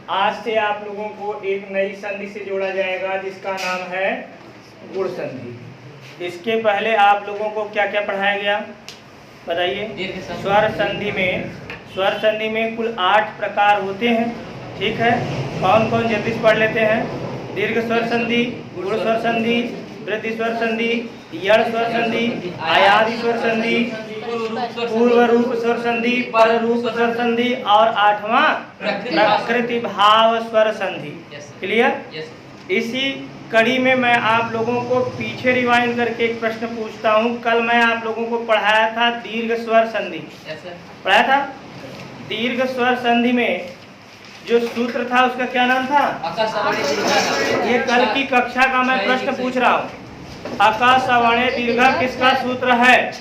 आज से आप लोगों को एक नई संधि से जोड़ा जाएगा जिसका नाम है गुण संधि। इसके पहले आप लोगों को क्या क्या पढ़ाया गया बताइए। स्वर संधि में कुल 8 प्रकार होते हैं, ठीक है। कौन कौन जल्दी से पढ़ लेते हैं। दीर्घ स्वर संधि, गुण स्वर संधि, वृद्धि स्वर संधि, यड़ स्वर संधि, आयादी स्वर संधि, पूर्व रूप स्वर संधि, पर रूप स्वर संधि और 8वां प्रकृति भाव स्वर संधि। क्लियर। इसी कड़ी में मैं आप लोगों को पीछे रिवाइंड करके एक प्रश्न पूछता हूं। कल मैं आप लोगों को पढ़ाया था दीर्घ स्वर संधि, पढ़ाया था। दीर्घ स्वर संधि में जो सूत्र था उसका क्या नाम था। ये कल की कक्षा का मैं प्रश्न पूछ रहा हूँ। अका सवर्णे दीर्घ किसका सूत्र है।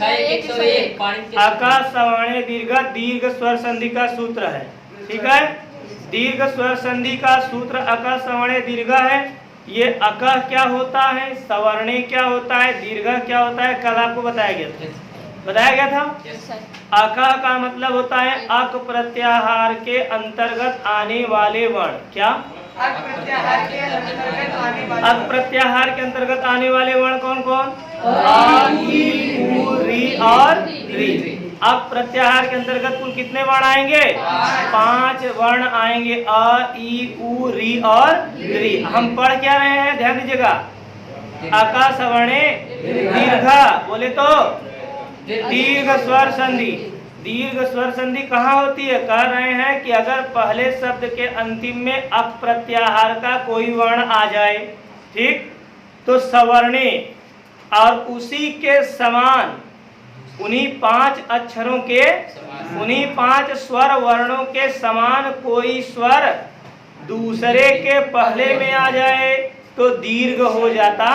अका सवर्णे दीर्घ दीर्घ स्वर संधि का सूत्र है, ठीक है। दीर्घ स्वर संधि का सूत्र अका सवर्णे दीर्घ है। ये अका क्या होता है, सवर्णे क्या होता है, दीर्घ क्या होता है, कल आपको बताया गया था। अका का मतलब होता है अक प्रत्याहार के अंतर्गत आने वाले वर्ण। क्या अक प्रत्याहार के अंतर्गत आने वाले वर्ण कौन कौन। आ, ई, उ, री और री। अब प्रत्याहार के अंतर्गत कुल कितने वर्ण आएंगे। 5 वर्ण आएंगे। अ, ई, उ, री और री। हम पढ़ क्या रहे हैं, ध्यान दीजिएगा। अका सवर्णे दीर्घ, बोले तो दीर्घ स्वर संधि। दीर्घ स्वर संधि कहाँ होती है, कह रहे हैं कि अगर पहले शब्द के अंतिम में अप प्रत्याहार का कोई वर्ण आ जाए, ठीक, तो सवर्णे और उसी के समान उन्हीं 5 अक्षरों के, उन्हीं 5 स्वर वर्णों के समान कोई स्वर दूसरे के पहले में आ जाए तो दीर्घ हो जाता।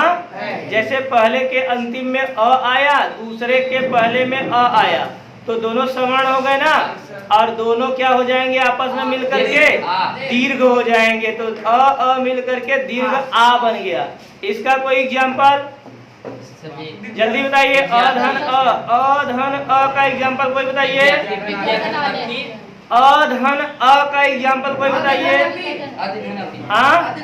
जैसे पहले के अंतिम में अ आया, दूसरे के पहले में अ आया, तो दोनों सवर्ण हो गए ना, और दोनों क्या हो जाएंगे, आपस में मिलकर के दीर्घ हो जाएंगे। तो अ मिलकर के दीर्घ आ बन गया। इसका कोई एग्जाम्पल जल्दी बताइए। अधन अ का एग्जाम्पल कोई बताइए। अधन अ का एग्जाम्पल कोई बताइए। हाँ,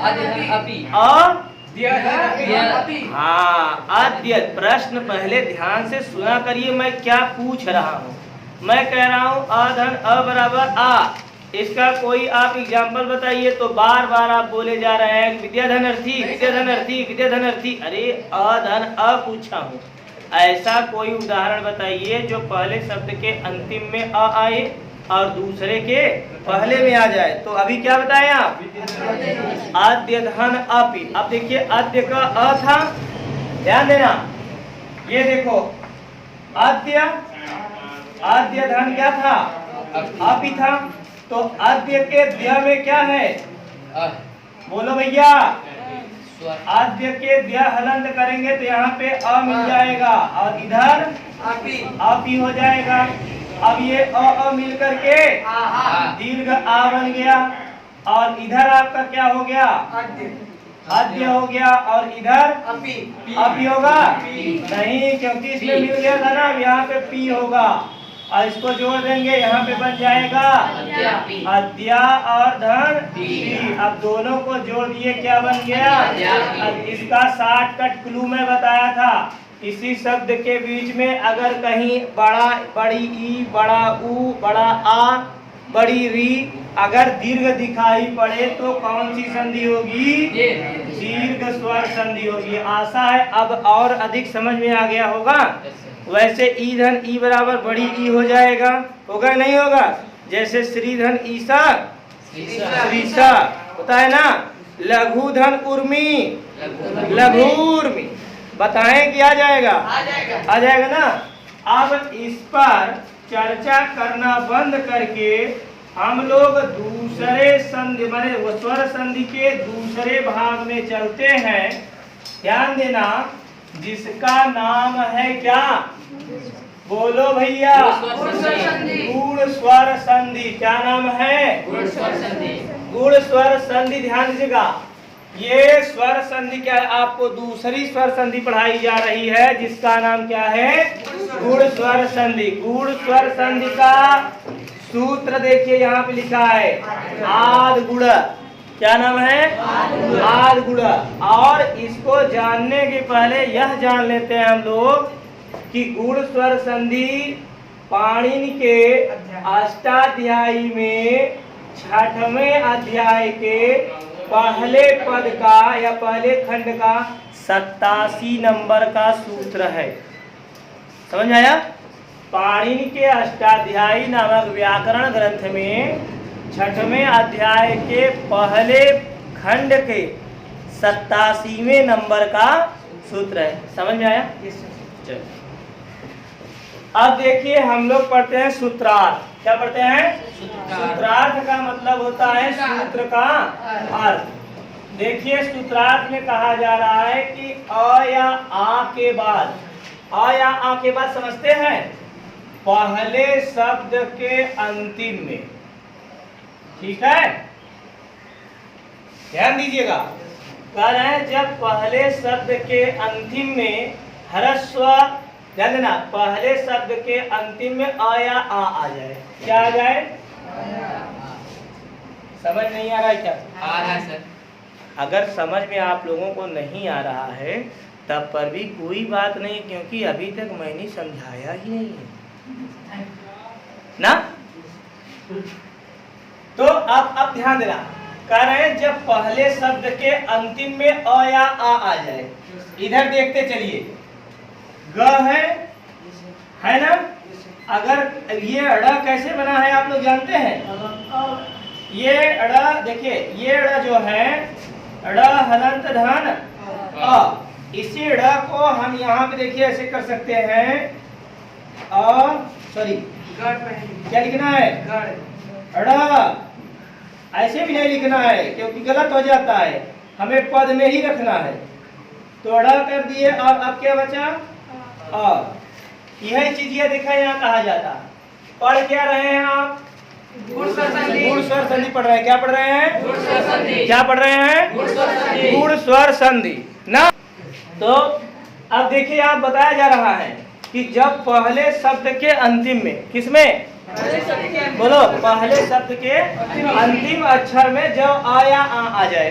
अद्य। प्रश्न पहले ध्यान से सुना करिए, मैं क्या पूछ रहा हूँ। मैं कह रहा हूँ अधन अ बराबर आ, इसका कोई आप एग्जाम्पल बताइए। तो बार बार आप बोले जा रहे हैं विद्याधनर्थी विद्याधनर्थी विद्याधनर्थी। अरे अधन अ पूछा हूँ, ऐसा कोई उदाहरण बताइए जो पहले शब्द के अंतिम में अ आए और दूसरे के पहले में आ जाए। तो अभी क्या बताएं आप, आद्य धन अपि। अब देखिए आद्य का अ था, ध्यान देना। ये देखो आद्य, आद्य धन क्या था, अपि था। तो आद्य के द्य में क्या है, बोलो भैया। आद्य के द्य हलंत करेंगे तो यहाँ पे अ मिल जाएगा और इधर अपि हो जाएगा। अब ये अ मिल करके दीर्घ आ बन गया, और इधर आपका क्या हो गया, आद्य हो गया, और इधर अपि होगा नहीं, क्योंकि इसमें मिल गया था ना, यहाँ पे पी होगा। और इसको जोड़ देंगे, यहाँ पे बन जाएगा अद्या और धन पी। अब दोनों को जोड़ दिए, क्या बन गया। अब इसका शॉर्टकट क्लू में बताया था। इसी शब्द के बीच में अगर कहीं बड़ा, बड़ी ई, बड़ा ऊ, बड़ा आ, बड़ी री अगर दीर्घ दिखाई पड़े तो कौन सी संधि होगी, दीर्घ स्वर संधि होगी। आशा है अब और अधिक समझ में आ गया होगा। वैसे ई धन ई बराबर बड़ी ई हो जाएगा, होगा नहीं होगा। जैसे श्री धन ईसा श्रीसा होता है ना। लघु धन उर्मी लघुर्मी, बताएं कि आ जाएगा, आ जाएगा ना। अब इस पर चर्चा करना बंद करके हम लोग दूसरे संधि माने स्वर संधि के दूसरे भाग में चलते हैं। ध्यान देना, जिसका नाम है क्या, बोलो भैया, गुण स्वर संधि। क्या नाम है, गुण स्वर संधि। ध्यान दीजिएगा, ये स्वर संधि क्या है, आपको दूसरी स्वर संधि पढ़ाई जा रही है जिसका नाम क्या है, गुण स्वर संधि। गुण स्वर संधि का सूत्र देखिए यहाँ पे लिखा है आद गुण। क्या नाम है? आद गुण। और इसको जानने के पहले यह जान लेते हैं हम लोग कि गुण स्वर संधि पाणिनि के अष्टाध्यायी में 6वें अध्याय के पहले पद का या पहले खंड का 87 नंबर का सूत्र है। समझ आया? पाणिनि के अष्टाध्यायी नामक व्याकरण ग्रंथ में 6वें अध्याय के पहले खंड के 87वें नंबर का सूत्र है। समझ में आया? चलो अब देखिए हम लोग पढ़ते हैं सूत्रार्थ। क्या पढ़ते हैं? सूत्रार्थ का मतलब होता है सूत्र का अर्थ। देखिए सूत्रार्थ में कहा जा रहा है कि अ या आ के बाद, अ या आ के बाद समझते हैं पहले शब्द के अंतिम में। ठीक है, ध्यान दीजिएगा। कह रहे हैं जब पहले शब्द के अंतिम में ह्रस्व, ध्यान देना, पहले शब्द के अंतिम में अ या आ जाए। क्या आ जाए? समझ नहीं आ रहा है क्या? आ रहा है सर। अगर समझ में आप लोगों को नहीं आ रहा है तब पर भी कोई बात नहीं, क्योंकि अभी तक मैंने समझाया ही नहीं है ना। तो अब ध्यान देना। कह रहे हैं जब पहले शब्द के अंतिम में अ या आ जाए। इधर देखते चलिए, ग है ना। अगर ये अड़ा कैसे बना है आप लोग जानते हैं? ये अड़ा देखिए, ये अड़ा जो है अड़ा हलंत धन अ, इसी अड़ा को हम यहाँ पे देखिए ऐसे कर सकते हैं। सॉरी, क्या लिखना है? अड़ा ऐसे भी नहीं लिखना है क्योंकि गलत हो जाता है, हमें पद में ही रखना है। तो अड़ा कर दिए। अब क्या बचा? अ। यही चीज ये देखा यहाँ कहा जाता। पढ़ क्या रहे हैं आप? गुण स्वर संधि पढ़ रहे हैं। क्या पढ़ रहे हैं? गुण स्वर संधि। क्या पढ़ रहे हैं? गुण स्वर संधि ना। तो अब देखिए आप बताया जा रहा है कि जब पहले शब्द के अंतिम में, किसमें? बोलो, पहले शब्द के अंतिम अक्षर में जब आ या आ जाए।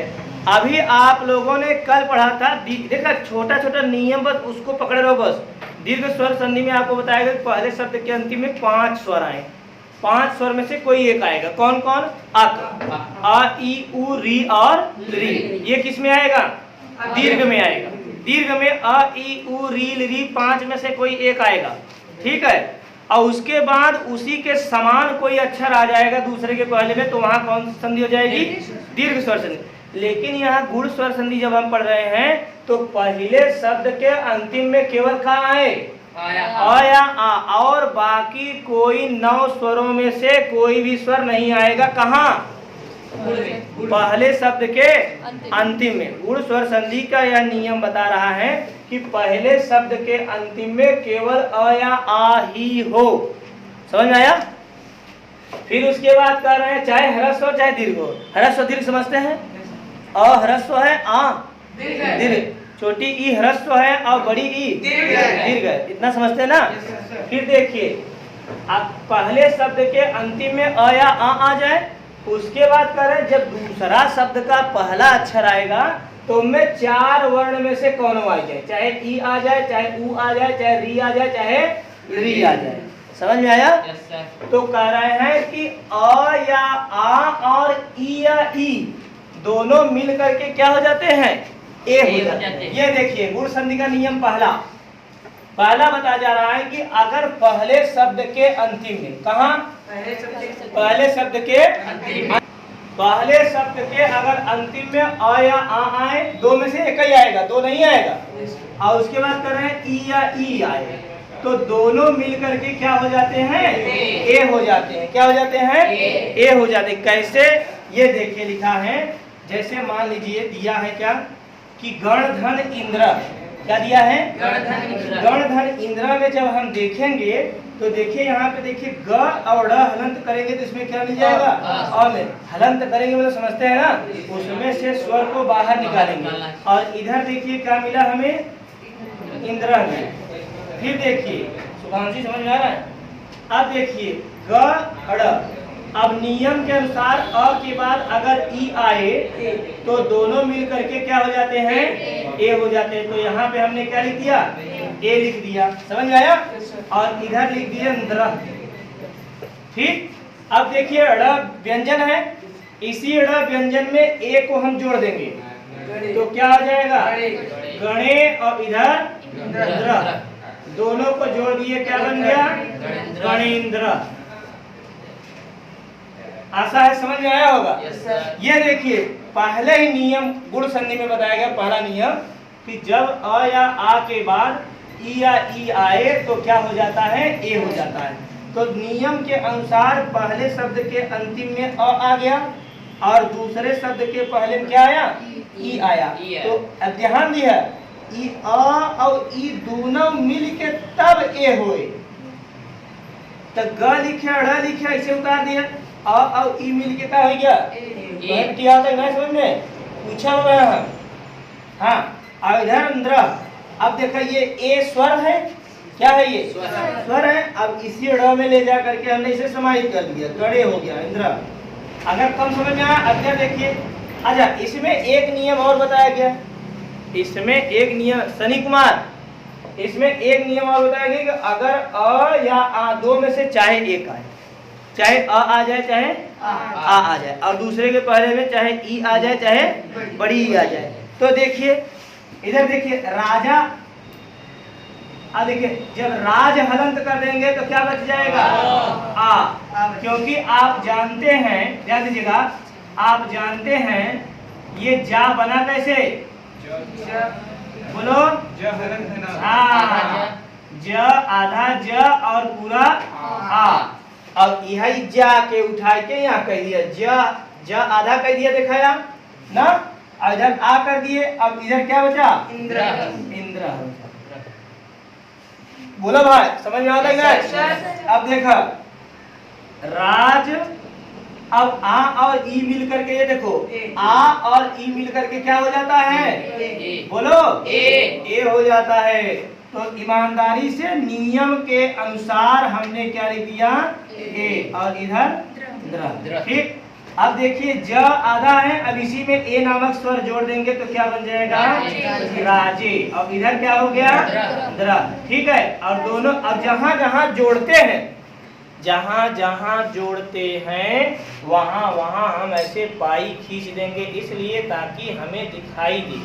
अभी आप लोगों ने कल पढ़ा था, देखा छोटा छोटा नियम, बस उसको पकड़े रहो। बस दीर्घ स्वर संधि में आपको बताएगा कि पहले शब्द के अंतिम में 5 स्वर आए। 5 स्वर में से कोई एक आएगा। कौन कौन? अक, आ ई उ री और री। ये किस में आएगा? दीर्घ में आएगा। दीर्घ में अ ई उ री री 5 में से कोई एक आएगा। ठीक है, और उसके बाद उसी के समान कोई अक्षर आ जाएगा दूसरे के पहले में, तो वहां कौन सी संधि हो जाएगी? दीर्घ स्वर संधि। लेकिन यहाँ गुण स्वर संधि जब हम पढ़ रहे हैं तो पहले शब्द के अंतिम में केवल कहाँ आए? अ या आ, और बाकी कोई 9 स्वरों में से कोई भी स्वर नहीं आएगा। कहाँ? पहले शब्द के अंतिम में। गुण स्वर संधि का यह नियम बता रहा है कि पहले शब्द के अंतिम में केवल अ या आ ही हो। समझ में आया? फिर उसके बाद कर रहे हैं चाहे ह्रस्व हो चाहे दीर्घ हो। ह्रस्व दीर्घ समझते हैं? अ ह्रस्व है, आ दीर्घ, छोटी ई ह्रस्व है और बड़ी ई दीर्घ है। इतना समझते हैं ना। फिर देखिए, अब पहले शब्द के अंतिम में अ या आ जाए। उसके बाद कर रहे हैं जब दूसरा शब्द का पहला अक्षर आएगा तो उनमें 4 वर्ण में से कौन आ जाए, चाहे ई आ जाए, चाहे ऊ आ जाए, चाहे री आ जाए, चाहे री आ जाए। समझ में आया? तो कह रहे हैं कि अ या आ और ई या ई दोनों मिल करके क्या हो जाते हैं? ए हो जाते हैं। ये देखिए गुण संधि का नियम पहला बता जा रहा है कि अगर पहले शब्द के अंतिम में, कहाँ? पहले शब्द के अगर अंतिम में अ या आ आए, 2 में से एक ही आएगा, 2 नहीं आएगा। और उसके बाद कर रहे हैं ई या ई आए, तो दोनों मिल करके क्या हो जाते हैं? ए हो जाते हैं। क्या हो जाते हैं? ए हो जाते हैं। कैसे? ये देखिए लिखा है, जैसे मान लीजिए दिया है क्या कि गणधन इंद्र। क्या दिया है? गणधन इंद्र में जब हम देखेंगे तो देखिए यहाँ पे देखिए ग और ड हलंत करेंगे तो इसमें क्या मिल जाएगा? अ में हलंत करेंगे मतलब समझते हैं ना, उसमें से स्वर को बाहर निकालेंगे। और इधर देखिए क्या मिला हमें? इंद्र में। फिर देखिए शुभांशी, समझ में आ रहा है? अब देखिए गड़। अब नियम के अनुसार अ के बाद अगर ई आए तो दोनों मिल करके क्या हो जाते हैं, ए हो जाते हैं। तो यहाँ पे हमने क्या लिख दिया, ए लिख दिया, समझ में आया। और इधर लिख दिया द्र। ठीक, अब देखिए ड़ व्यंजन है, इसी ड़ व्यंजन में ए को हम जोड़ देंगे तो क्या हो जाएगा, गणे, और इधर द्र, दोनों को जोड़ दिए क्या बन गया, गणेंद्र। आशा है समझ में आया होगा। ये देखिए पहले ही नियम गुण संधि में बताया गया, पहला नियम कि जब अ या आ के बाद ई या ई आए तो क्या हो जाता है, ए हो जाता है। तो नियम के अनुसार पहले शब्द के अंतिम में अ आ गया और दूसरे शब्द के पहले में क्या आया, ई आया। तो अब ध्यान दिया, ई अ और ई दोनों मिल के तब ए होए। तो ग लिखे ड़ लिखे ऐसे उतार दिया, अ और ई मिल के क्या हो गया, क्या होता है ना, समझ में पूछा हुआ है। हाँ, और इधर द्र। अब देखो ये ए स्वर है, क्या है ये स्वर है। अब इसी ड़ में ले जा करके हमने इसे समाहित कर दिया, गड़े हो गया इंद्र। अगर कम समझ में आया, अब क्या देखिए, अच्छा इसमें एक नियम और बताया गया, इसमें एक नियम सनी कुमार, इसमें एक नियम और बताया गया कि अगर अ या आ दो में से चाहे एक आए, चाहे अ आ जाए चाहे आ जाए, और दूसरे के पहले में चाहे ई आ जाए चाहे बड़ी ई आ जाए। तो देखिए इधर देखिए राजा, अब देखिए जब राज हलंत कर देंगे तो क्या बच जाएगा, आ। क्योंकि आप जानते हैं, ध्यान दीजिएगा, आप जानते हैं ये जा बना कैसे, बोलो, हाँ, ज आधा ज और पूरा आ। अब यही जा के उठा के यहाँ कह दिया, ज आधा कह दिया, दिखाया ना, इधर आ कर दिए। अब इधर क्या बचा, इंद्र, इंद्र। बोलो भाई, समझ में आता है। अब देखा राज, अब आ और ई मिल करके ये देखो, आ और ई मिल करके क्या हो जाता है, बोलो, ए हो जाता है। तो ईमानदारी से नियम के अनुसार हमने क्या लिख दिया, ए, और इधर द्र। ठीक, अब देखिए ज आधा है, अब इसी में ए नामक स्वर जोड़ देंगे तो क्या बन जाएगा, राजे। अब इधर क्या हो गया, द्र। ठीक है, और दोनों अब जहां जहां जोड़ते हैं, जहां जहां जोड़ते हैं वहां वहां हम ऐसे पाई खींच देंगे, इसलिए ताकि हमें दिखाई दे,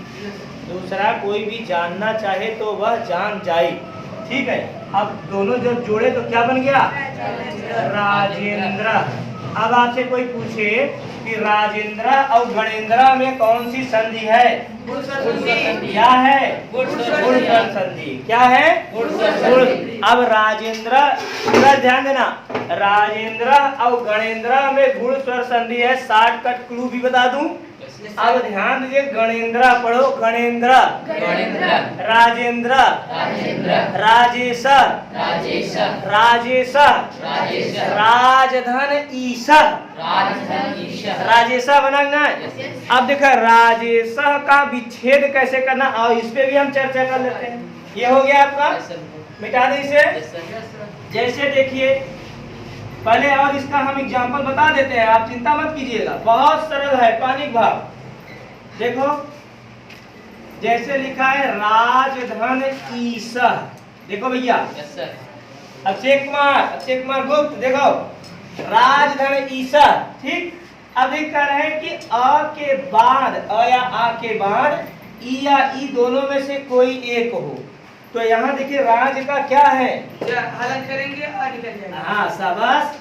दूसरा कोई भी जानना चाहे तो वह जान जाए। ठीक है, अब दोनों जब जोड़े तो क्या बन गया, राजेंद्र। अब आपसे कोई पूछे कि राजेंद्र और गणेंद्र में कौन सी संधि है, क्या है, गुण संधि। क्या है, गुण। अब राजेंद्र, पूरा ध्यान देना, राजेंद्र और गणेंद्र में गुण स्वर संधि है। शॉर्टकट क्लू भी बता दूं, अब ध्यान दीजिए, गणेंद्र पढ़ो, गणेंद्र, राजेंद्र, राजेश, राजेश, राजधन ईश, राजेशा बना ना। अब देखो राजेश का विच्छेद कैसे करना, और इस पे भी हम चर्चा कर लेते हैं। ये हो गया आपका, मिटा दें इसे। जैसे देखिए पहले और इसका हम एग्जाम्पल बता देते हैं, आप चिंता मत कीजिएगा, बहुत सरल है, पानिक भाव। देखो जैसे लिखा है राजधन ईश, देखो भैया, अक्षय कुमार गुप्त, देखो राजधन ईश। ठीक, अभी कह रहे हैं कि अ के बाद, अ या आ के बाद ई या ई दोनों में से कोई एक हो। तो यहाँ देखिए राज का क्या है, हलन करेंगे और निकल जाएगा। हाँ शाबाश,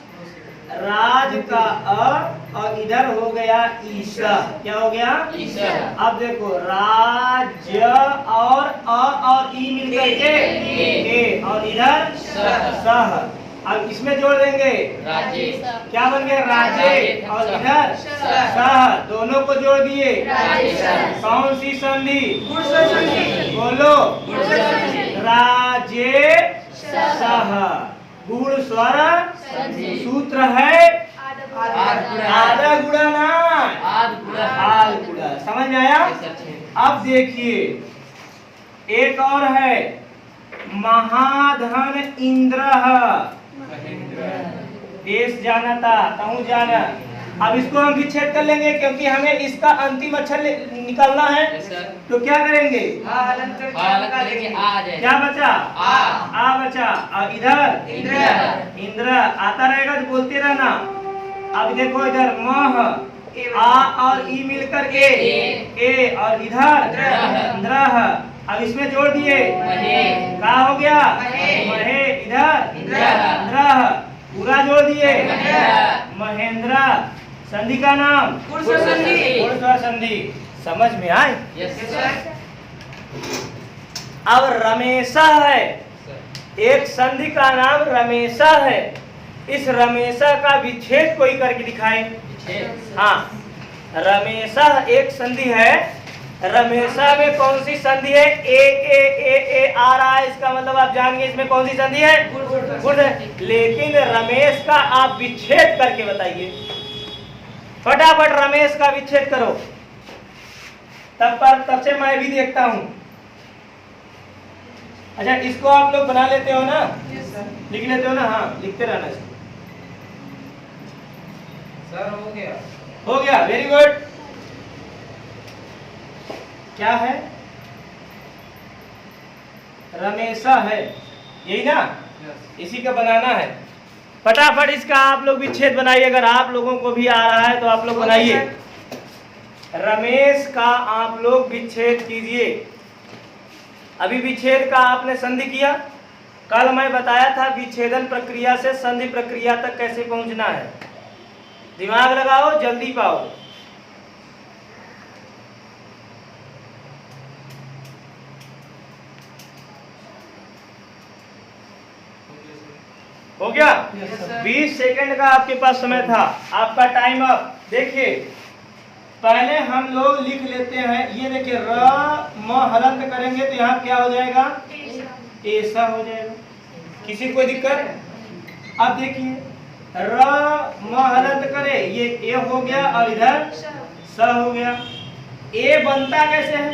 राज का अ और इधर हो गया ईशा, क्या हो गया, ईशा। अब देखो राज्य और अ और ई मिलकर के ए, और इधर सह। अब इसमें जोड़ देंगे राजेश, क्या बन गया, राजे, और इधर सह, दोनों को जोड़ दिए, कौन सी संधि, बोलो, राजे सह, गुण स्वर सूत्र है आधा गुणा ना आध गुणा। समझ में आया। अब देखिए एक और है, महाधन इंद्र, देश जाना था, तहु जाना। अब इसको हम विच्छेद कर लेंगे क्योंकि हमें इसका अंतिम अक्षर निकालना है। तो क्या करेंगे? हलन करके आ जाए। क्या बचा? आ बचा। और इधर इंद्र। इंद्र आता रहेगा तो बोलते रहना। अब देखो इधर मह, आ और ई मिलकर ए और इधर द्रह। अब इसमें जोड़ दिए, क्या हो गया? महे। इधर द्रह, पूरा जोड़ दिए, महेंद्र। संधि का नाम गुणस्वर संधि। गुणस्वर संधि। समझ में आए? Yes sir. अब रमेशा है, एक संधि का नाम रमेशा है। इस रमेशा का विच्छेद कोई करके दिखाए। हाँ, रमेशा एक संधि है। रमेशा में कौन सी संधि है? ए आ रहा है, इसका मतलब आप जानेंगे इसमें कौन सी संधि है? गुण है। लेकिन रमेश का आप विच्छेद करके बताइए। फटाफट रमेश का विच्छेद करो। तब से मैं भी देखता हूं। अच्छा, इसको आप लोग बना लेते हो ना? लिख लेते हो ना? हाँ, लिखते रहना इसको। सर हो गया। हो गया, वेरी गुड। क्या है? रमेशा है, यही ना? इसी का बनाना है। फटाफट इसका आप लोग विच्छेद बनाइए। अगर आप लोगों को भी आ रहा है तो आप लोग बनाइए। रमेश का आप लोग विच्छेद कीजिए। अभी विच्छेद का आपने संधि किया। कल मैं बताया था विच्छेदन प्रक्रिया से संधि प्रक्रिया तक कैसे पहुंचना है। दिमाग लगाओ, जल्दी पाओ। हो गया? 20 सेकंड का आपके पास समय था। आपका टाइम अप। देखिए, पहले हम लोग लिख लेते हैं। ये देखिए, र म हलंत करेंगे तो यहाँ क्या हो जाएगा? ऐसा हो जाएगा। किसी को दिक्कत? अब देखिए, र म हलंत करे, ये ए हो गया और इधर स हो गया। ए बनता कैसे है?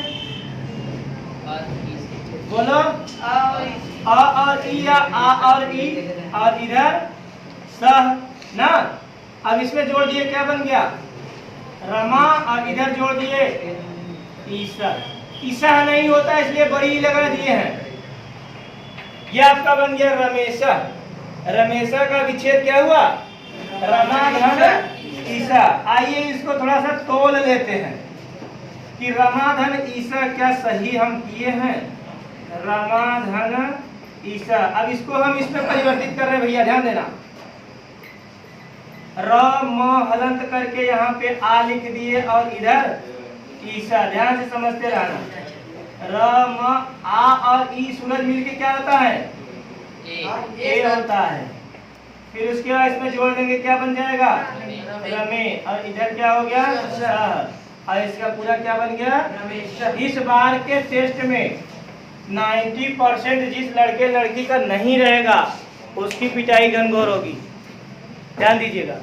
बोलो। आ और ई या आ और ई और इधर सह ना। अब इसमें जोड़ दिए, क्या बन गया? रमा। और इधर जोड़ दिए ईसा। ईसा नहीं होता इसलिए बड़ी ई लगा दिए हैं। ये आपका बन गया रमेशा। रमेशा का विच्छेद क्या हुआ? रमा धन ईसा। आइए इसको थोड़ा सा तोल लेते हैं कि रमा धन ईसा क्या सही हम किए हैं? रमा धन ईसा। अब इसको हम इसमें परिवर्तित कर रहे हैं भैया, ध्यान देना। र म हलंत करके यहाँ पे आ लिख दिए और इधर ईसा। ध्यान से समझते रहना। र म आ और ई सूरज मिलके क्या होता है? ए होता है। फिर उसके बाद इसमें जोड़ देंगे, क्या बन जाएगा? रमे। और इधर क्या हो गया? सह। और इसका पूरा क्या बन गया? इस बार के टेस्ट में 90% जिस लड़के लड़की का नहीं रहेगा उसकी पिटाई घनघोर होगी। ध्यान दीजिएगा।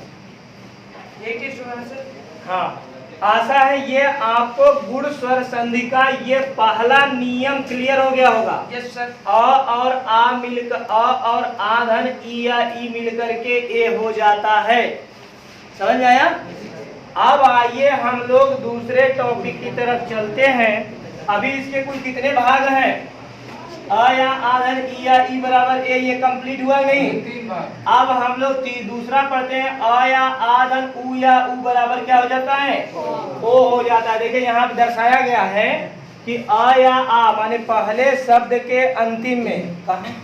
हाँ, आशा है ये आपको गुण स्वर संधि का ये पहला नियम क्लियर हो गया होगा। Yes sir. अ और आ मिलकर, अ और आ धन ई या ई मिलकर के ए हो जाता है। समझ आया? अब आइए हम लोग दूसरे टॉपिक की तरफ चलते हैं। अभी इसके कुल कितने भाग हैं? अ या आ धन ई या ई बराबर ए, ये कंप्लीट हुआ नहीं? अब हम लोग दूसरा पढ़ते हैं। अ या आ धन उ या उ बराबर क्या हो जाता है? ओ हो जाता है। देखिए यहाँ पे दर्शाया गया है कि अ या आ माने पहले शब्द के अंतिम में, कहाँ?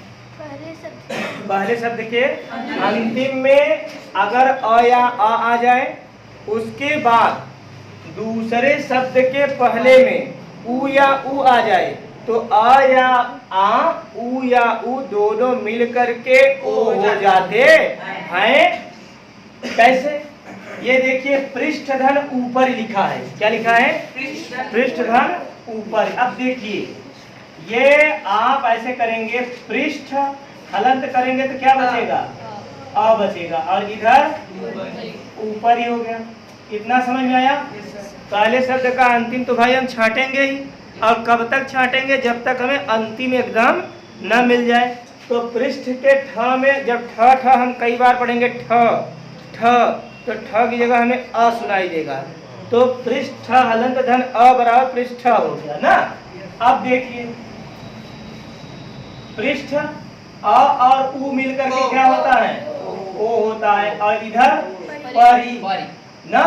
पहले शब्द के अंतिम में अगर अ या आ जाए, उसके बाद दूसरे शब्द के पहले में उ या उ आ जाए तो अ या आ, उ या उ दोनों मिल करके ओ हो जाते हैं। कैसे? ये देखिए, पृष्ठधन ऊपर लिखा है। क्या लिखा है? पृष्ठधन ऊपर। अब देखिए, ये आप ऐसे करेंगे, पृष्ठ हलंत करेंगे तो क्या बचेगा? अ बचेगा और इधर ऊपर ही हो गया। इतना समझ में आया? पहले शब्द का अंतिम तो भाई हम छांटेंगे ही। और कब तक छांटेंगे? जब तक हमें अंतिम एकदम न मिल जाए। तो पृष्ठ के ठ में जब ठ ठ हम कई बार पढ़ेंगे ठ ठ, तो ठ की जगह हमें अ सुनाई देगा। तो पृष्ठ हलंत धन अ बराबर पृष्ठ हो गया ना। अब देखिए पृष्ठ अ और उ मिलकर के क्या होता है, ओ होता है, और इधर परी ना।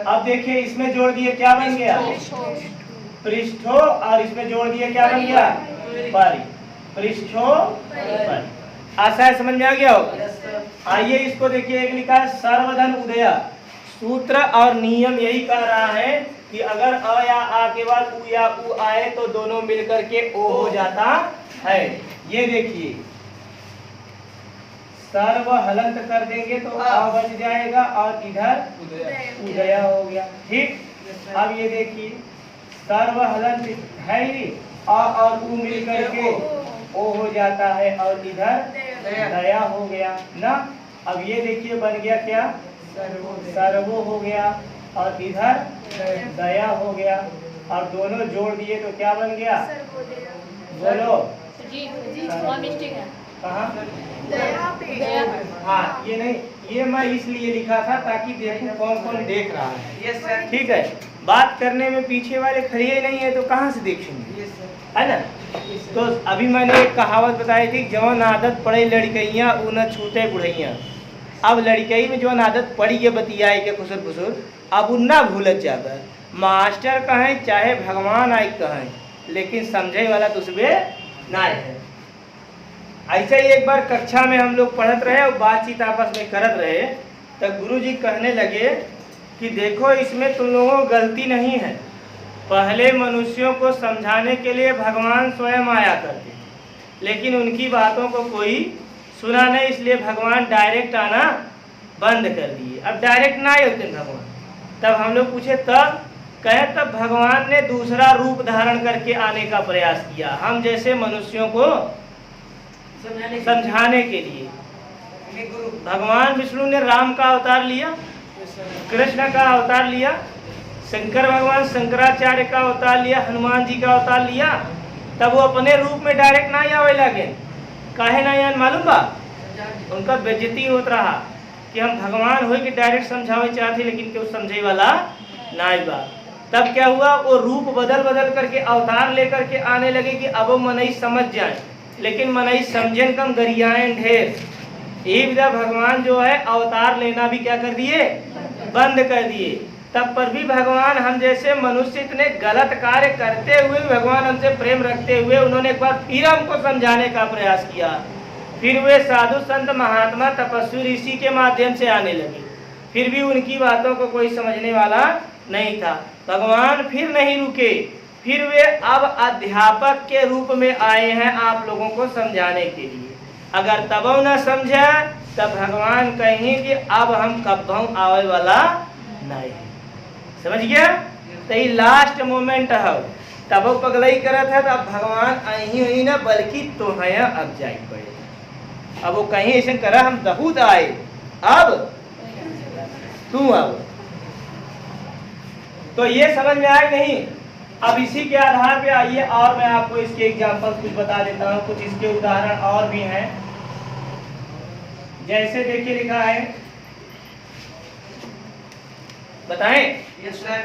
अब देखिए इसमें जोड़ दिए क्या बन गया, पृष्ठो, और इसमें जोड़ दिए क्या बन गया, परी, पृष्ठो परी। आशा है समझ में आ गया होगा। आइए इसको देखिए, एक लिखा है सर्वधन उदय। सूत्र और नियम यही कह रहा है कि अगर अ या आ के बाद उ या उ आए तो दोनों मिलकर के ओ हो जाता है। ये देखिए सर्व हलंत कर देंगे तो अ बच जाएगा और इधर उदया हो गया। ठीक, अब ये देखिए सर्व हलंत है ही, अ और उ मिलकर के ओ हो जाता है और इधर दया हो गया ना। अब ये देखिए बन गया क्या, सर्वो हो गया और इधर दया हो गया, और दोनों जोड़ दिए तो क्या बन गया, बोलो जी वहाँ मिस्टेक है। कहाँ, दया। हाँ ये नहीं, ये मैं इसलिए लिखा था ताकि देखूं कौन कौन देख रहा है। ठीक है, बात करने में पीछे वाले खड़े ही नहीं है तो कहाँ से देखेंगे, है ना। तो अभी मैंने एक कहावत बताई थी, जवन आदत पड़े लड़कइयाँ उ न छूटे बुढ़ैया। अब लड़कई में जवन आदत पड़ी के बतियाए के खुसुर फुसुर, अब उ ना भूलत जाकर। मास्टर कहें चाहे भगवान आए कहें, लेकिन समझे वाला तो उसमें ना है। ऐसे ही एक बार कक्षा में हम लोग पढ़त रहे और बातचीत आपस में करत रहे, तो गुरुजी कहने लगे कि देखो इसमें तुम लोगों को गलती नहीं है। पहले मनुष्यों को समझाने के लिए भगवान स्वयं आया करते, लेकिन उनकी बातों को कोई सुना नहीं, इसलिए भगवान डायरेक्ट आना बंद कर दिए। अब डायरेक्ट ना आए होते भगवान, तब हम लोग पूछे तब, कहे तब भगवान ने दूसरा रूप धारण करके आने का प्रयास किया, हम जैसे मनुष्यों को समझाने के लिए। भगवान विष्णु ने राम का अवतार लिया, कृष्ण का अवतार लिया, शंकर भगवान शंकराचार्य का अवतार लिया, हनुमान जी का अवतार लिया, तब वो अपने रूप में डायरेक्ट ना आवे लगे। काहे ना यान मालूम बा, उनका बेइज्जती होत रहा कि हम भगवान हो के डायरेक्ट समझावे चाहते लेकिन केहू समझे वाला ना बा। तब क्या हुआ, वो रूप बदल बदल करके अवतार लेकर के आने लगे कि अब वो मनई समझ जाए, लेकिन मनई समझें कम गरियाएं ढेर। एक विधा भगवान जो है अवतार लेना भी क्या कर दिए, बंद कर दिए। तब पर भी भगवान हम जैसे मनुष्य इतने गलत कार्य करते हुए भगवान हमसे प्रेम रखते हुए उन्होंने एक बार फिर हमको समझाने का प्रयास किया। फिर वे साधु संत महात्मा तपस्वी ऋषि के माध्यम से आने लगे, फिर भी उनकी बातों को कोई समझने वाला नहीं था। भगवान फिर नहीं रुके, फिर वे अब अध्यापक के रूप में आए हैं आप लोगों को समझाने के लिए। अगर तब न समझा तब भगवान कहेंगे कि अब हम कब आवे वाला नहीं। समझ गया, तो ये लास्ट मोमेंट है। तब वो पगलई करत है, तब भगवान अही हुई ना बल्कि तो है अब जाई पड़े। अब वो कहीं ऐसे करा हम बहुत आए, अब तू अब। तो ये समझ में आए नहीं। अब इसी के आधार पे आइए और मैं आपको इसके एग्जांपल कुछ बता देता हूँ, कुछ इसके उदाहरण और भी हैं। जैसे देखिए लिखा है, बताएं। Yes sir.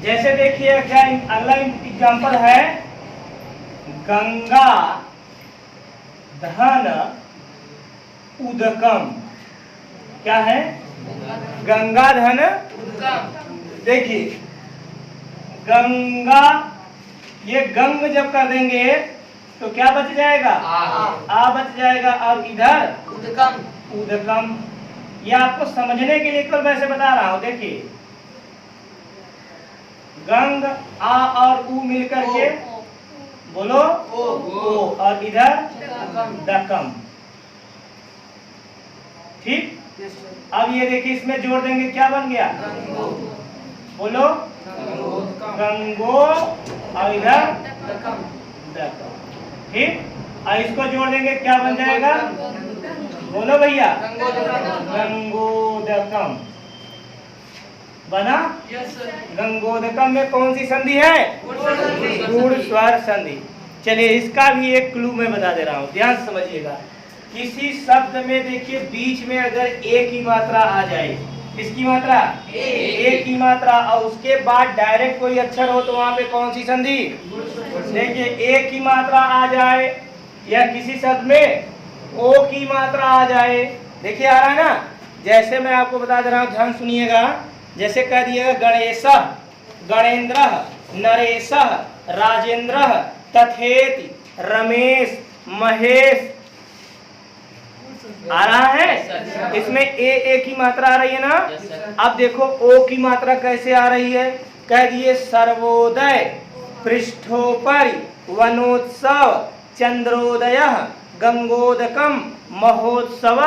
जैसे देखिए क्या अगला एग्जांपल है, गंगा धन उदकम। क्या है, गंगा धन। देखिए गंगा, ये गंग जब कर देंगे तो क्या बच जाएगा, आ बच जाएगा, और इधर उदकम। उदकम। ये आपको समझने के लिए कल वैसे बता रहा हूं। देखिए गंग आ और उ मिलकर के बोलो ओ, और इधर दकम। ठीक, अब ये देखिए इसमें जोड़ देंगे क्या बन गया, बोलो गंगो, और इधर दकम। ठीक, और इसको जोड़ देंगे क्या बन जाएगा, बोलो भैया गंगोदकम। बना। Yes sir. गंगोदकम में कौन सी संधि है? गुण स्वर संधि। चलिए इसका भी एक क्लू मैं बता दे रहा हूँ, ध्यान से समझिएगा। किसी शब्द में देखिए बीच में अगर ए की मात्रा आ जाए, किसकी मात्रा? ए की मात्रा, और उसके बाद डायरेक्ट कोई अक्षर हो तो वहां पे कौन सी संधि? देखिए ए की मात्रा आ जाए या किसी शब्द में ओ की मात्रा आ जाए, देखिए आ रहा है ना। जैसे मैं आपको बता दे रहा हूँ, ध्यान सुनिएगा। जैसे कह दिएगा गणेश, गणेन्द्र, नरेश, राजेंद्र, तथेति, रमेश, महेश, आ रहा है। इसमें ए की मात्रा आ रही है ना। अब देखो ओ की मात्रा कैसे आ रही है, कह दिए सर्वोदय, पृष्ठोपरि, वनोत्सव, चंद्रोदय, गंगोदकम, महोत्सव,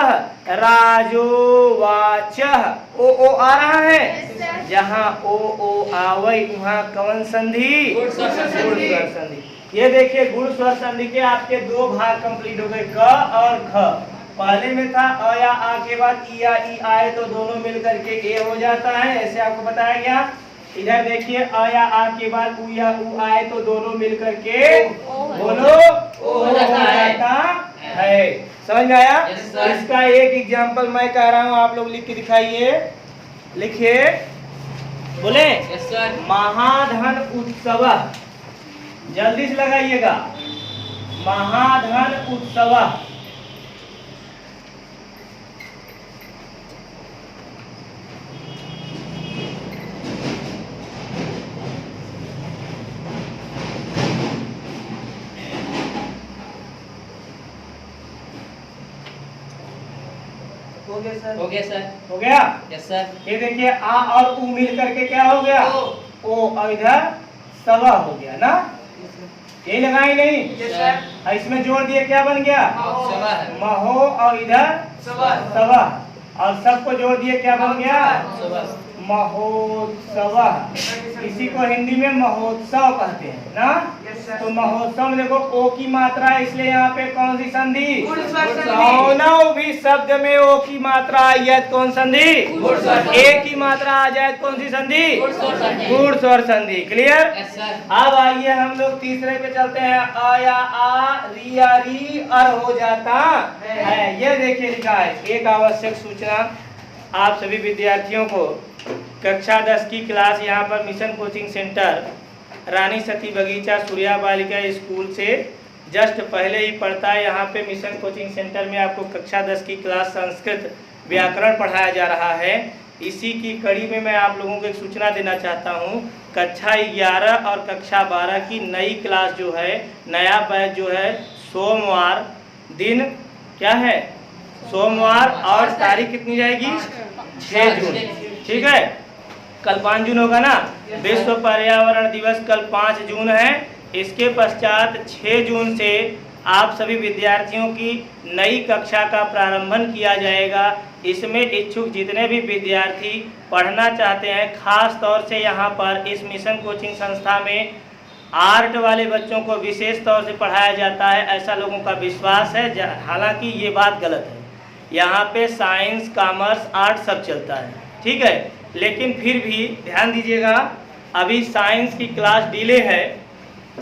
राजोवाच। ओ आ रहा है। जहाँ ओ आवई वहाँ कौन संधि? गुण स्वर संधि। ये देखिए गुण स्वर संधि के आपके दो भाग कंप्लीट हो गए, क और ख। पहले में था अ या आ के बाद ई या ई आए तो दोनों मिलकर के ए हो जाता है, ऐसे आपको बताया गया। इधर देखिए अ या आ के बाद उ या उ आए तो दोनों मिलकर के बोलो ओ हो जाता है। समझ में आया? इसका एक एग्जाम्पल मैं कह रहा हूँ, आप लोग लिख के दिखाइए। लिखिए, बोले महाधन उत्सव, जल्दी से लगाइएगा। महाधन उत्सव। हो गया सर। हो गया? Yes sir. ये देखिए आ और उ मिल करके क्या हो गया? ओ और इधर सवा हो गया ना। ये लगाई नहीं? Yes sir. इसमें जोड़ दिए क्या बन गया? महो और इधर सवा, और सबको जोड़ दिए क्या बन गया? महोत्सव। इसी को हिंदी में महोत्सव कहते हैं ना। तो महोत्सव में देखो ओ की मात्रा है, इसलिए यहाँ पे कौन सी संधि? कौनों भी शब्द में ओ की मात्रा आई है कौन संधि? ए की मात्रा आ जाए कौन सी संधि? गुण स्वर संधि। क्लियर? अब आइए हम लोग तीसरे पे चलते हैं। आ या आ, री या री, अर हो जाता है। ये देखिए लिखा है, एक आवश्यक सूचना आप सभी विद्यार्थियों को। कक्षा 10 की क्लास यहाँ पर mission coaching centre Rani Sati बगीचा सूर्या बालिका स्कूल से जस्ट पहले ही पढ़ता है। यहाँ पे मिशन कोचिंग सेंटर में आपको कक्षा 10 की क्लास संस्कृत व्याकरण पढ़ाया जा रहा है। इसी की कड़ी में मैं आप लोगों को एक सूचना देना चाहता हूँ। कक्षा 11 और कक्षा 12 की नई क्लास जो है, नया बैच जो है, सोमवार दिन क्या है? सोमवार, और तारीख कितनी जाएगी? 6 जून। ठीक है, कल 5 जून होगा ना। विश्व पर्यावरण दिवस कल 5 जून है। इसके पश्चात 6 जून से आप सभी विद्यार्थियों की नई कक्षा का प्रारंभन किया जाएगा। इसमें इच्छुक जितने भी विद्यार्थी पढ़ना चाहते हैं, खास तौर से यहाँ पर इस मिशन कोचिंग संस्था में आर्ट वाले बच्चों को विशेष तौर से पढ़ाया जाता है, ऐसा लोगों का विश्वास है। हालांकि ये बात गलत है, यहाँ पे साइंस, कॉमर्स, आर्ट सब चलता है। ठीक है, लेकिन फिर भी ध्यान दीजिएगा, अभी साइंस की क्लास डिले है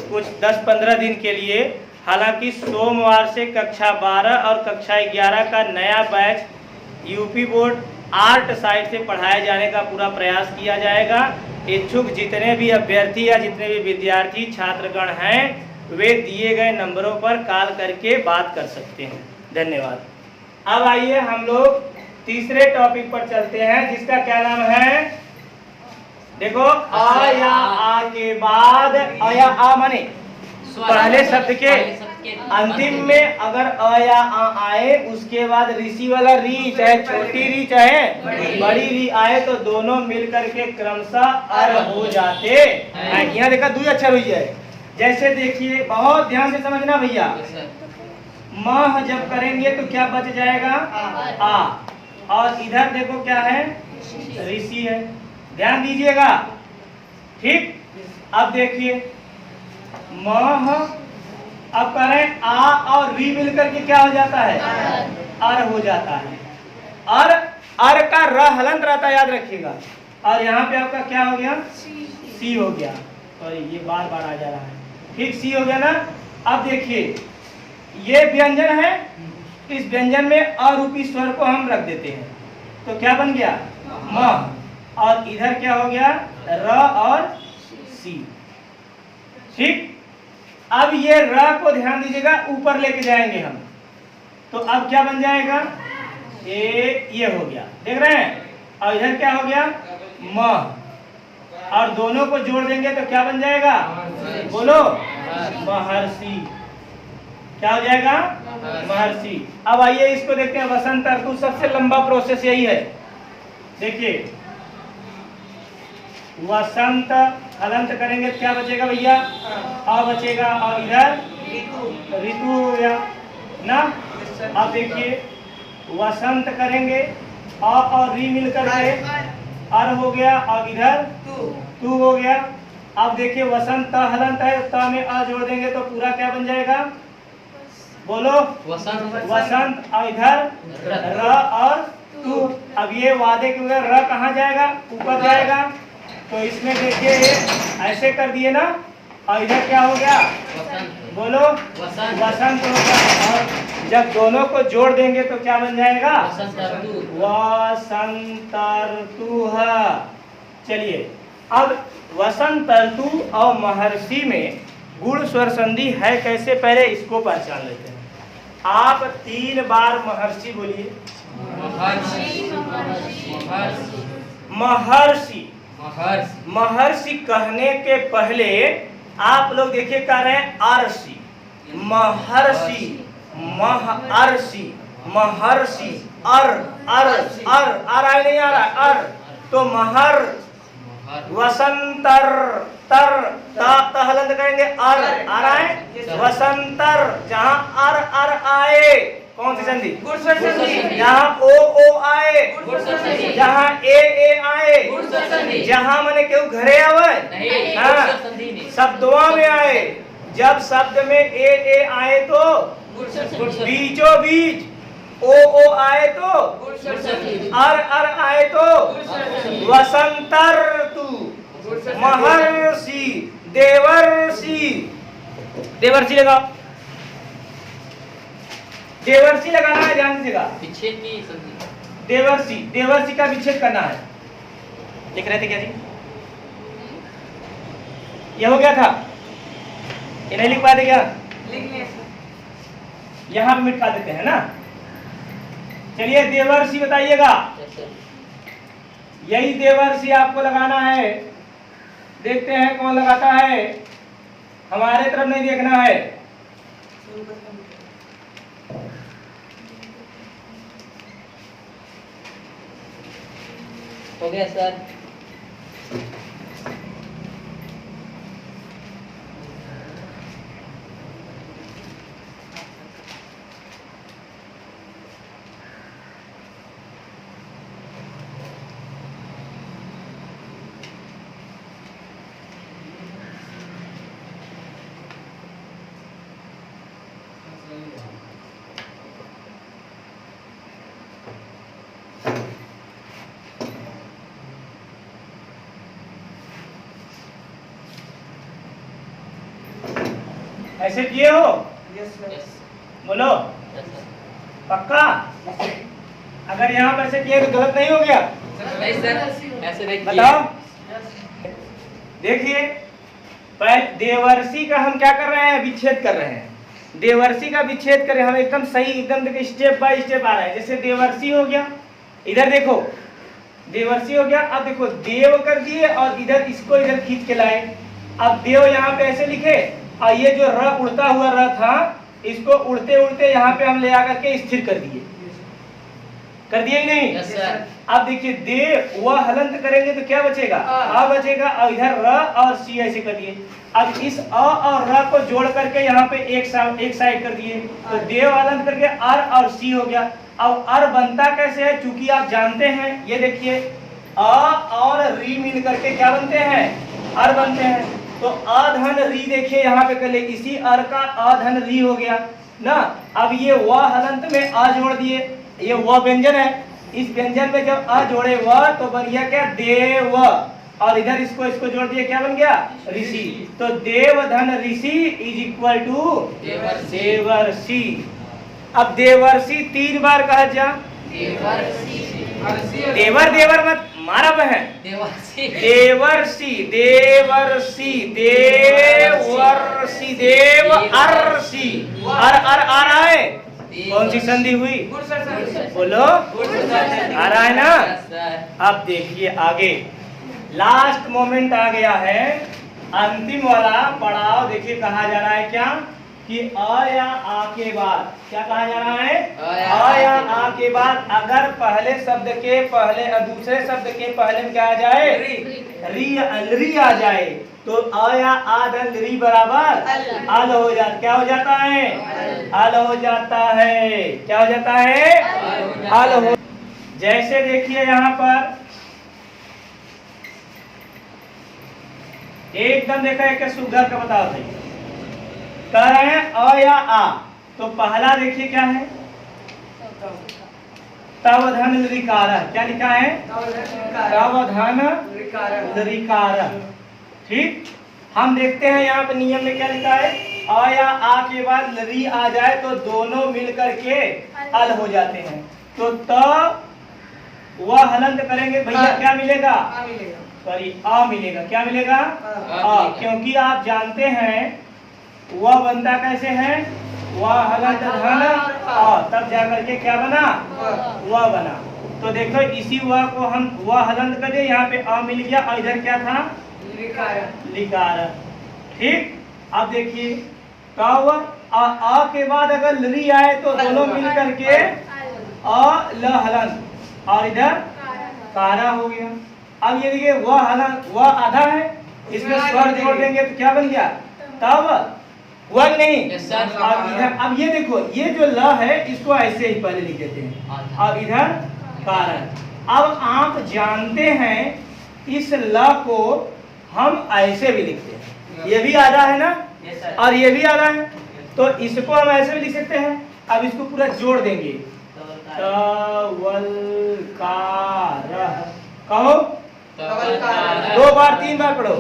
कुछ 10-15 दिन के लिए। हालांकि सोमवार से कक्षा 12 और कक्षा 11 का नया batch UP board art side से पढ़ाए जाने का पूरा प्रयास किया जाएगा। इच्छुक जितने भी अभ्यर्थी या जितने भी विद्यार्थी छात्रगण हैं, वे दिए गए नंबरों पर कॉल करके बात कर सकते हैं। धन्यवाद। अब आइए हम लोग तीसरे टॉपिक पर चलते हैं, जिसका क्या नाम है? देखो, आ या आ के बाद आ या आ माने पहले शब्द के अंतिम में अगर अ या आ आए, उसके बाद ऋषि वाला री, चाहे छोटी री चाहे बड़ी री आए, तो दोनों मिलकर के क्रमशः अर हो जाते हैं। यहाँ देखा 2 अक्षर हुई है। जैसे देखिए, बहुत ध्यान से समझना भैया, मह जब करेंगे तो क्या बच जाएगा? आ। और इधर देखो क्या है? ऋषि है। ध्यान दीजिएगा। ठीक, अब देखिए मह, अब करें आ और री मिलकर के क्या हो जाता है? अर हो जाता है। अर का र हलंत रहता है, याद रखिएगा। और यहाँ पे आपका क्या हो गया, सी हो गया। सॉरी ये बार बार आ जा रहा है, ठीक, सी हो गया ना। अब देखिए ये व्यंजन है, इस व्यंजन में अरूपी स्वर को हम रख देते हैं तो क्या बन गया, म, और इधर क्या हो गया, र और सी, ठीक। अब ये र को ध्यान दीजिएगा ऊपर लेके जाएंगे हम, तो अब क्या बन जाएगा, ये हो गया, देख रहे हैं। और इधर क्या हो गया, म, और दोनों को जोड़ देंगे तो क्या बन जाएगा, बोलो, महर्षि। क्या हो जाएगा, महर्षि। अब आइए इसको देखते हैं, वसंत ऋतु, सबसे लंबा प्रोसेस यही है। देखिए वसंत हलंत करेंगे तो क्या बचेगा भैया, अ बचेगा, और इधर ऋतु हो गया ना। अब देखिए वसंत करेंगे, अ और री मिल करके अर हो गया, और इधर तू हो गया। अब देखिए वसंत हलंत है, त में अ जोड़ देंगे तो पूरा क्या बन जाएगा, बोलो, वसंत, और इधर र और तू। अब ये वादे के बगैर र कहाँ जाएगा, ऊपर जाएगा, तो इसमें देखिए ऐसे कर दिए ना, और इधर क्या हो गया, बोलो, वसंत हो गया। और जब दोनों को जोड़ देंगे तो क्या बन जाएगा, वसंत ऋतु। चलिए अब वसंत ऋतु और महर्षि में गुण स्वर संधि है कैसे, पहले इसको पहचान लेते हैं। आप 3 बार महर्षि बोलिए, महर्षि। महर्षि कहने के पहले आप लोग देखिए कर रहे हैं अर्षि, महर्षि, महर्षि, महर्षि, अर अर अर अर नहीं आ रहा, अर तो महर, वसंतर, तर हलंत करेंगे, अर आ रहा है, वसंतर, जहाँ अर आए कौन सी संधि, जहाँ ओ आए, जहाँ ए आए, जहाँ मने केहू घरे आवे, हाँ, शब्दों में आए। जब शब्द में ए आए तो बीचों बीच, ओ आए तो, अर आए तो, वसंतर तू, महर्षि, देवर्षि। देवर्षि लगाओ, देवर्षि लगाना है, ध्यान दीजिएगा, विच्छेद की संधि, देवर्षि, देवर्षि का विच्छेद करना है। लिख रहे थे क्या जी, ये हो गया था, ये नहीं लिख पाते क्या, यहाँ पे मिटा देते हैं ना। चलिए देवर्षि बताइएगा, यही देवर्षि आपको लगाना है। देखते हैं कौन लगाता है, हमारे तरफ नहीं देखना है। हो गया सर। ऐसे किए हो, बोलो, पक्का। अगर यहाँ पे ऐसे किए तो गलत नहीं हो गया, नहीं सर, ऐसे नहीं बताओ। देखिए पहले देवर्षि का हम क्या कर रहे हैं, विच्छेद कर रहे हैं। देवर्षि का विच्छेद करें हम एकदम सही, एकदम देखिए स्टेप बाय स्टेप आ रहा है। जैसे देवर्षि हो गया, इधर देखो देवर्षि हो गया। अब देखो देव कर दिए और इधर इसको इधर खींच के लाए। अब देव यहाँ पे ऐसे लिखे, और ये जो र उड़ता हुआ र था, इसको उड़ते उड़ते यहाँ पे हम ले आकर के स्थिर कर दिए, कर दिए ही नहीं। Yes sir. अब देखिए देव वह हलंत करेंगे तो क्या बचेगा, आ बचेगा, और इधर र और सी ऐसे कर दिए। अब इस अ और र को जोड़ करके यहाँ पे एक साइड कर दिए, तो देव हलंत करके अर और सी हो गया। अब अर बनता कैसे है, चूंकि आप जानते हैं, ये देखिए अ और री मिल करके क्या बनते हैं, अर बनते हैं। तो अधन री देखिए यहाँ पे कर ले, इसी अर का अधन री हो गया ना। अब ये व हलंत में अ जोड़ दिए, ये व व्यंजन है, इस व्यंजन में जब अ जोड़े व तो बन गया क्या देव, और इधर इसको इसको जोड़ दिया क्या बन गया ऋषि। तो देव धन ऋषि इज इक्वल टू देवर्षि। अब देवर्षि 3 बार कहा जा, देवर देवर मत मारा बहन, देवर्षि देवर्षि देवर्षि देव अर्षि। अर आ रहा है, कौन सी संधि हुई बोलो, आ रहा है ना। अब देखिए आगे लास्ट मोमेंट आ गया है, अंतिम वाला पड़ाव। देखिए कहा जा रहा है क्या कि अ या आ के बाद क्या कहा जा रहा है, अ या आ के बाद अगर पहले शब्द के पहले दूसरे शब्द के पहले में क्या आ जाए, री आ जाए तो अ या आ धन री बराबर अल हो जाता, क्या हो जाता है, अल हो जाता है, क्या हो जाता है, अल हो। जैसे देखिए यहाँ पर एकदम देखा है कि सुगर का बताओ भाई, कह रहे हैं अ या आ, तो पहला देखिए क्या है, तव धन ऋकार, क्या लिखा है, तव धन ऋकार। ठीक, हम देखते हैं यहाँ पे नियम में क्या लिखा है, अ या आ के बाद री आ जाए तो दोनों मिलकर के अल हो जाते हैं। तो त वह हलंत करेंगे भैया क्या मिलेगा, सॉरी आ मिलेगा, क्या मिलेगा, आ, क्योंकि आप जानते हैं वह बनता कैसे है, वह हलंत धन आ, तब जाकर के क्या बना, वह बना। तो देखो इसी वह को हम वह हलंत कर दिए, यहाँ पे आ मिल गया और इधर क्या था, लिकार। ठीक, अब देखिए कव आ के बाद अगर री आए तो दोनों मिल करके अ ल हलंत और इधर कारा हो गया। अब ये देखिए वह हलंत, वह आधा है, इसमें स्वर जोड़ देंगे तो क्या बन गया, तब वह नहीं। अब इधर अब ये देखो ये जो ल है इसको ऐसे ही पहले लिख देते हैं, अब इधर कारण। अब आप जानते हैं इस ल को हम ऐसे भी लिखते हैं, ये भी आधा है ना और ये भी आधा है, तो इसको हम ऐसे भी लिख सकते हैं। अब इसको पूरा जोड़ देंगे, तवलकार, कहो 2 बार 3 बार पढ़ो,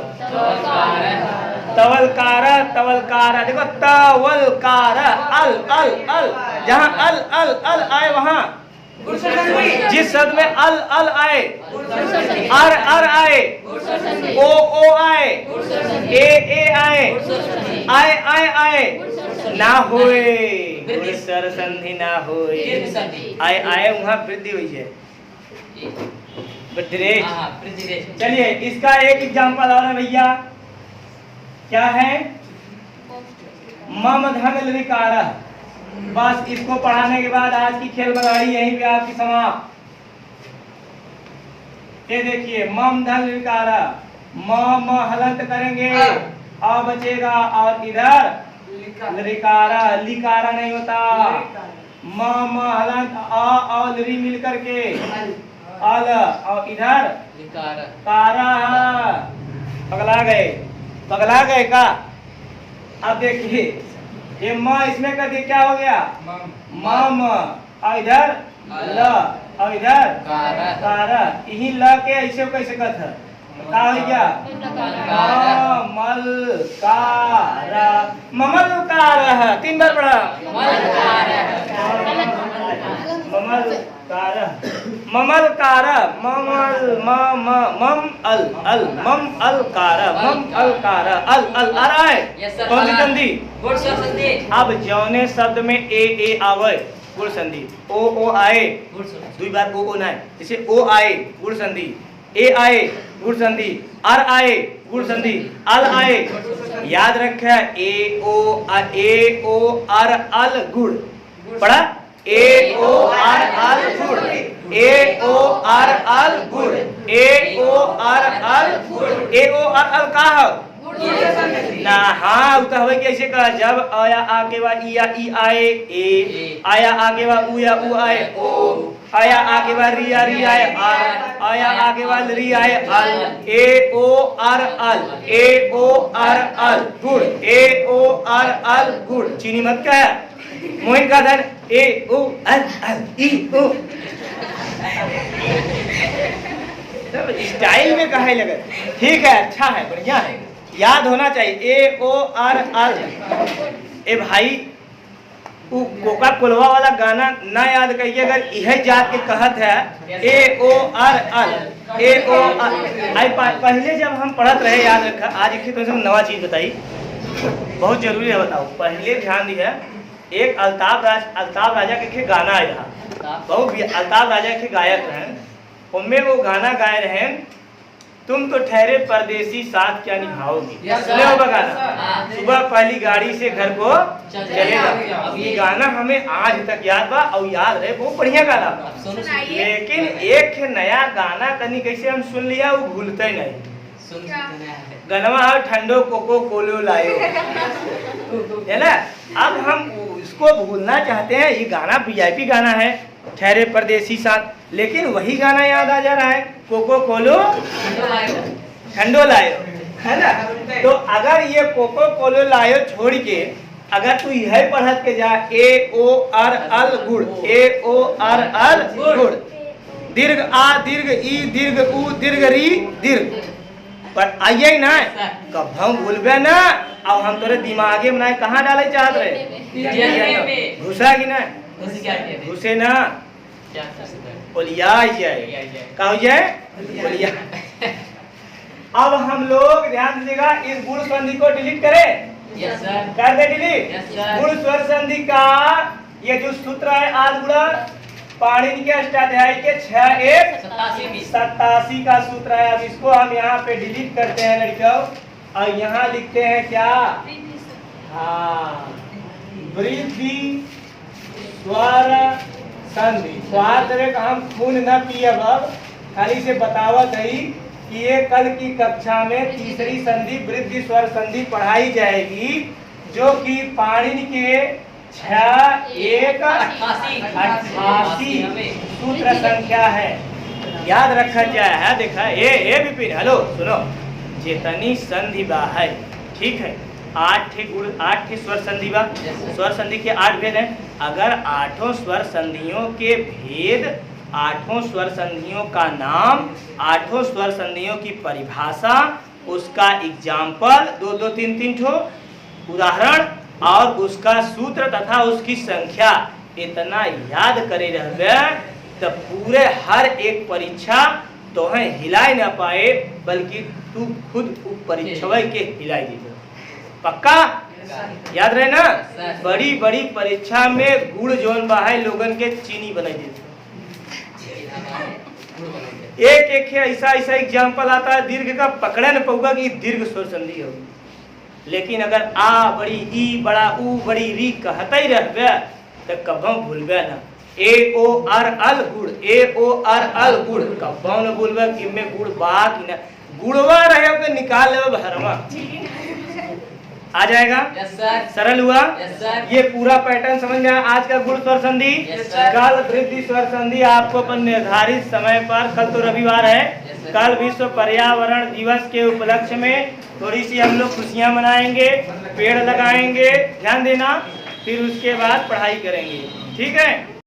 तवलकारा तवलकारा। देखो तवलकारा अल अल अल, जहाँ अल अल अल आए वहाँ जिस शब्द में अल अल आए, अर आए, ओ आए, ए आए, आए ना होए, सर संधि ना होए, आए वहाँ वृद्धि हुई है, चलिए इसका एक एग्जांपल और है भैया, क्या है, मम धन ऋकार। बस इसको पढ़ाने के बाद आज की खेल बगाड़ी यहीं पे आपकी समाप्त। ये देखिए मम धन ऋकार, म हलंत करेंगे आ बचेगा और इधर ऋकारा, लिकारा नहीं होता, म हलंत आ और री मिल करके अल और इधर कारा। पगला गए का। अब देखिए ये म इसमें कर दिए क्या हो गया, मम और इधर ल और इधर कारा। यही ल के ऐसे कैसे कहता क्या हो गया, ममल कारा, ममल कारा। 3 बार पढ़ा, ममल कारा, ममल कारा, ममल मम अल अल, मम अल कारा, मम अल कारा, अल अल आ रहा है, कौन सी संधि, गुण संधि। अब जौने शब्द में ए आवे गुण संधि, ओ आए 2 बार ओ ना है, जैसे ओ आए गुण संधि, ए आए गुण संधि, अर आए गुण संधि, अल आए, याद रखे ए ओ अर अल गुण पढ़ा, ए ओ आर अल गुण, ए ओ आर अल गुण, ए ओ आर अल गुण, ए ओ आर अल का है ना। हाँ उतर हुए कैसे कहा, जब आया आगे वा ई या ई आए ए, आया आगे वा उ या उ आए ओ, आया आगे वा री या री आए आर, आया आगे वा री आए अल, ए O are all, A O are all गुण, ए ओ आर अल गुण। चीनी मत का है, मोइन का धन ए ओ अल अल ई ओ। सब स्टाइल में कहे लगे। ठीक है, अच्छा है, बढ़िया है, याद होना चाहिए। ए ओ आर अल। ए भाई वो कोका कोलवा वाला गाना ना याद करिए, अगर यह जात के कहत है ए O are all, A O R. पहले जब हम पढ़त रहे, याद रखा, आज एक तो नवा चीज बताई, बहुत जरूरी है, बताओ। पहले ध्यान दिया, एक अल्ताफ राजा के गाना आया, बहुत अल्ताफ राजा के गायक हैं, उनमें वो गाना गाए रहे, तुम तो ठहरे परदेसी साथ क्या निभाओगी। सुने होगा गाना, सुबह पहली गाड़ी से घर को चलेगा। ये गाना हमें आज तक याद बा और याद रहे, बहुत बढ़िया गाना बा। लेकिन एक नया गाना कनी कैसे हम सुन लिया, वो भूलते नहीं। गनवा ठंडो कोको कोलो लायो, है ना। अब हम इसको भूलना चाहते हैं। ये गाना वीआईपी गाना है, ठहरे परदेसी साथ, लेकिन वही गाना याद आ जा रहा है, कोको कोलो ठंडो लायो, है ना। तो अगर ये कोको कोलो लायो छोड़ के अगर तू यह पढ़त के जा, ए ओ आर अल गुड़, ए ओ आर अल गुड़, दीर्घ आ दीर्घ ई दीर्घ उ दीर्घ री दीर्घ, पर आइए ना कब हम भूलबे ना। अब हम तोरे दिमागे में कहाँ डाले चाहत रहे, घुसा कि ना घुसे ना, ओलिया जाए, का हो जाए ओलिया। अब हम लोग ध्यान दीजिएगा, इस गुण संधि को डिलीट करें। Yes sir. कर दे डिलीट। Yes sir. गुण स्वर संधि का ये जो सूत्र है, आद गुणा पाणिनि के अष्टाध्यायी के 6-1-87 का सूत्र है। अब इसको हम यहाँ पे डिलीट करते हैं लड़कियों, और यहाँ लिखते हैं क्या, हाँ, वृद्धि स्वर संधि। स्वाद हम खून न पिए, अब खाली से बतावत है कि ये कल की कक्षा में तीसरी संधि वृद्धि स्वर संधि पढ़ाई जाएगी, जो कि पाणिनि के 6-1-88 सूत्र संख्या है, याद रखा जाए है। देखा ए विपिन, हेलो सुनो, चेतनी संधि बा है, ठीक है, 8 स्वर संधि बा, स्वर संधि के 8 भेद हैं। अगर 8 स्वर संधियों के भेद, 8 स्वर संधियों का नाम, 8 स्वर संधियों की परिभाषा, उसका एग्जाम्पल 2-2-3-3 ठो उदाहरण और उसका सूत्र तथा उसकी संख्या इतना याद करे रहबे तो पूरे हर एक परीक्षा तोहें हिलाई ना पाए, बल्कि तू खुद परीक्षा के हिलाई दे। पक्का याद रहे ना। बड़ी बड़ी परीक्षा में गुड़ जोन बा है लोगन के चीनी बना देते, एक ऐसा एग्जाम्पल आता है दीर्घ का, पकड़े न पऊगा कि दीर्घ स्वर संधि होगी। लेकिन अगर आ बड़ी ई बड़ा ऊ बड़ी री कहते ही रहबे तो कभी भूलबे ना। ए ओ आर अल गुड़, ए ओ आर अल गुड़, कभी न भूलबे कि में गुड़ बा कि ना। गुड़वा रहे के निकाल ले भरमा आ जाएगा। Yes sir. सरल हुआ। Yes sir. ये पूरा पैटर्न समझ में आया। आज का गुण स्वर संधि, कल वृद्धि स्वर संधि आपको अपन निर्धारित समय पर, कल तो रविवार है, कल विश्व पर्यावरण दिवस के उपलक्ष्य में थोड़ी सी हम लोग खुशियां मनाएंगे, पेड़ लगाएंगे, ध्यान देना, फिर उसके बाद पढ़ाई करेंगे, ठीक है।